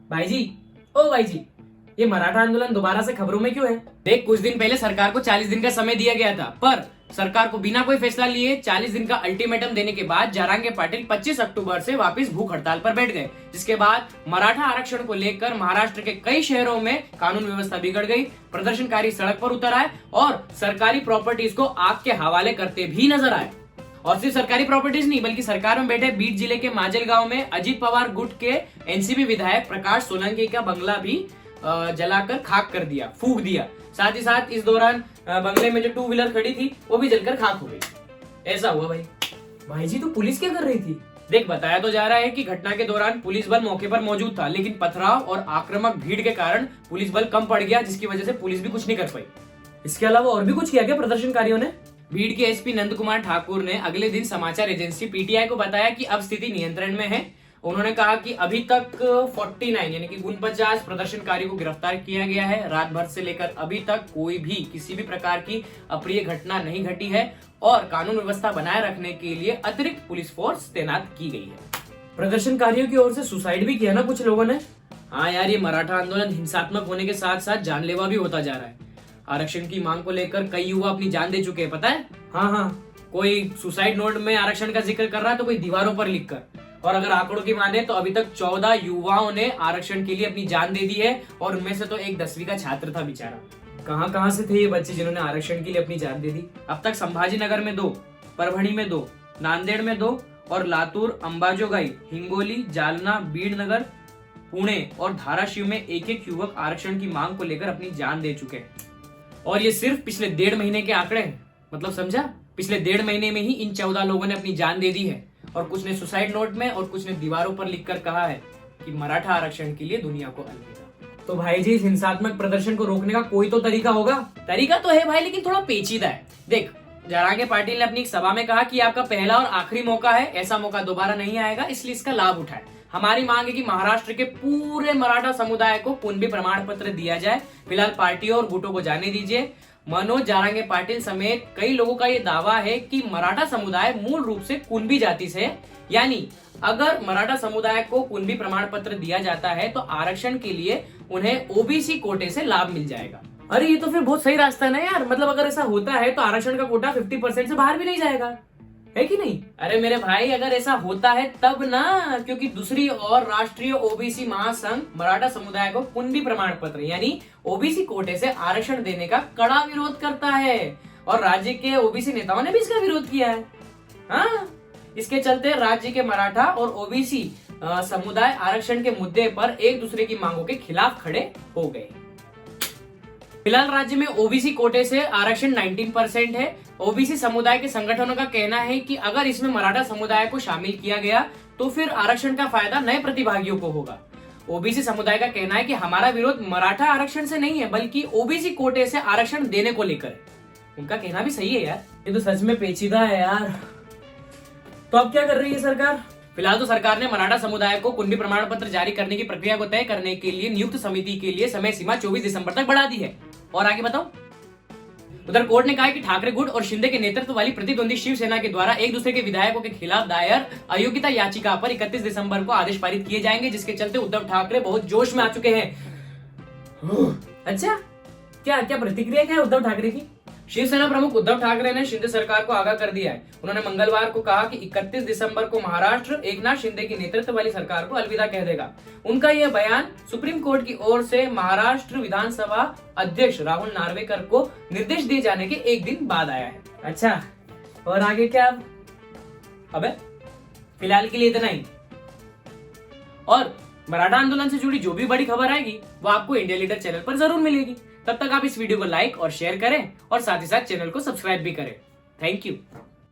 भाई जी, ओ भाई जी, ये मराठा आंदोलन दोबारा से खबरों में क्यों है? देख, कुछ दिन पहले सरकार को 40 दिन का समय दिया गया था, पर सरकार को बिना कोई फैसला लिए 40 दिन का अल्टीमेटम देने के बाद जरांगे पाटिल 25 अक्टूबर से वापस भूख हड़ताल पर बैठ गए, जिसके बाद मराठा आरक्षण को लेकर महाराष्ट्र के कई शहरों में कानून व्यवस्था बिगड़ गई। प्रदर्शनकारी सड़क पर उतर आए और सरकारी प्रॉपर्टीज को आग के हवाले करते भी नजर आए। और सिर्फ सरकारी प्रॉपर्टीज नहीं, बल्कि सरकार में बैठे बीड जिले के माजल गांव में अजीत पवार गुट के एनसीपी विधायक प्रकाश सोलंकी का बंगला भी जलाकर खाक कर दिया, फूक दिया। साथ ही साथ इस दौरान बंगले में जो 2 व्हीलर खड़ी थी वो भी जलकर खाक हो गई। ऐसा हुआ भाई। भाई जी, तो पुलिस क्या कर रही थी? देख, बताया तो जा रहा है कि घटना के दौरान पुलिस बल मौके पर मौजूद था, लेकिन पथराव और आक्रामक भीड़ के कारण पुलिस बल कम पड़ गया, जिसकी वजह से पुलिस भी कुछ नहीं कर पाई। इसके अलावा और भी कुछ किया क्या प्रदर्शनकारियों ने? भीड़ के एसपी नंद कुमार ठाकुर ने अगले दिन समाचार एजेंसी पीटीआई को बताया कि अब स्थिति नियंत्रण में है। उन्होंने कहा कि अभी तक 49 यानी कि 49 प्रदर्शनकारियों को गिरफ्तार किया गया है। रात भर से लेकर अभी तक कोई भी किसी भी प्रकार की अप्रिय घटना नहीं घटी है और कानून व्यवस्था बनाए रखने के लिए अतिरिक्त पुलिस फोर्स तैनात की गई है। प्रदर्शनकारियों की ओर से सुसाइड भी किया ना कुछ लोगों ने? हाँ यार, ये मराठा आंदोलन हिंसात्मक होने के साथ साथ जानलेवा भी होता जा रहा है। आरक्षण की मांग को लेकर कई युवा अपनी जान दे चुके हैं, पता है? हाँ, कोई सुसाइड नोट में आरक्षण का जिक्र कर रहा है तो कोई दीवारों पर लिखकर। और अगर आंकड़ों की माने तो अभी तक 14 युवाओं ने आरक्षण के लिए अपनी जान दे दी है और उनमें से तो एक 10वीं का छात्र था बेचारा। कहां से थे ये बच्चे जिन्होंने आरक्षण के लिए अपनी जान दे दी? अब तक संभाजी नगर में 2, परभणी में 2, नांदेड़ में 2 और लातूर, अंबाजोगाई, हिंगोली, जालना, बीड नगर, पुणे और धाराशिव में एक युवक आरक्षण की मांग को लेकर अपनी जान दे चुके हैं। और ये सिर्फ पिछले 1.5 महीने के आंकड़े हैं। मतलब समझा? पिछले 1.5 महीने में ही इन 14 लोगों ने अपनी जान दे दी है और कुछ ने सुसाइड नोट में और कुछ ने दीवारों पर लिखकर कहा है कि मराठा आरक्षण के लिए दुनिया को अलविदा। तो भाई जी, इस हिंसात्मक प्रदर्शन को रोकने का कोई तो तरीका होगा? तरीका तो है भाई, लेकिन थोड़ा पेचीदा है। देख, जरांगे पाटिल ने अपनी एक सभा में कहा कि आपका पहला और आखिरी मौका है, ऐसा मौका दोबारा नहीं आएगा, इसलिए इसका लाभ उठाए। हमारी मांग है कि महाराष्ट्र के पूरे मराठा समुदाय को कुणबी प्रमाण पत्र दिया जाए। फिलहाल पार्टियों और गुटों को जाने दीजिए। मनोज जारंगे पाटिल समेत कई लोगों का ये दावा है कि मराठा समुदाय मूल रूप से कुणबी जाति से है, यानी अगर मराठा समुदाय को कुणबी प्रमाण पत्र दिया जाता है तो आरक्षण के लिए उन्हें ओबीसी कोटे से लाभ मिल जाएगा। अरे ये तो फिर बहुत सही रास्ता है ना यार। मतलब अगर ऐसा होता है तो आरक्षण का कोटा 50% से बाहर भी नहीं जाएगा, है कि नहीं? अरे मेरे भाई, अगर ऐसा होता है तब ना, क्योंकि दूसरी और राष्ट्रीय ओबीसी महासंघ मराठा समुदाय को कुणबी प्रमाण पत्र यानी ओबीसी कोटे से आरक्षण देने का कड़ा विरोध करता है और राज्य के ओबीसी नेताओं ने भी इसका विरोध किया है। हाँ, इसके चलते राज्य के मराठा और ओबीसी समुदाय आरक्षण के मुद्दे पर एक दूसरे की मांगों के खिलाफ खड़े हो गए। फिलहाल राज्य में ओबीसी कोटे से आरक्षण 19% है। ओबीसी समुदाय के संगठनों का कहना है कि अगर इसमें मराठा समुदाय को शामिल किया गया तो फिर आरक्षण का फायदा नए प्रतिभागियों को होगा। ओबीसी समुदाय का कहना है कि हमारा विरोध मराठा आरक्षण से नहीं है, बल्कि ओबीसी कोटे से आरक्षण देने को लेकर है। उनका कहना भी सही है यार। ये तो सच में पेचीदा है यार। तो अब क्या कर रही है सरकार? फिलहाल तो सरकार ने मराठा समुदाय को कुणबी प्रमाण पत्र जारी करने की प्रक्रिया को तय करने के लिए नियुक्त समिति के लिए समय सीमा 24 दिसंबर तक बढ़ा दी है। और आगे बताओ। उधर कोर्ट ने कहा कि ठाकरे गुट और शिंदे के नेतृत्व वाली प्रतिद्वंदी शिवसेना के द्वारा एक दूसरे के विधायकों के खिलाफ दायर अयोग्यता याचिका पर 31 दिसंबर को आदेश पारित किए जाएंगे, जिसके चलते उद्धव ठाकरे बहुत जोश में आ चुके हैं। अच्छा, क्या प्रतिक्रिया क्या है उद्धव ठाकरे की? शिवसेना प्रमुख उद्धव ठाकरे ने शिंदे सरकार को आगाह कर दिया है। उन्होंने मंगलवार को कहा कि 31 दिसंबर को महाराष्ट्र एकनाथ शिंदे की नेतृत्व वाली सरकार को अलविदा कह देगा। उनका यह बयान सुप्रीम कोर्ट की ओर से महाराष्ट्र विधानसभा अध्यक्ष राहुल नार्वेकर को निर्देश दिए जाने के एक दिन बाद आया है। अच्छा, और आगे क्या? अबे फिलहाल के लिए इतना ही। और मराठा आंदोलन से जुड़ी जो भी बड़ी खबर आएगी वो आपको इंडिया लीडर चैनल पर जरूर मिलेगी। तब तक आप इस वीडियो को लाइक और शेयर करें और साथ ही साथ चैनल को सब्सक्राइब भी करें। Thank you.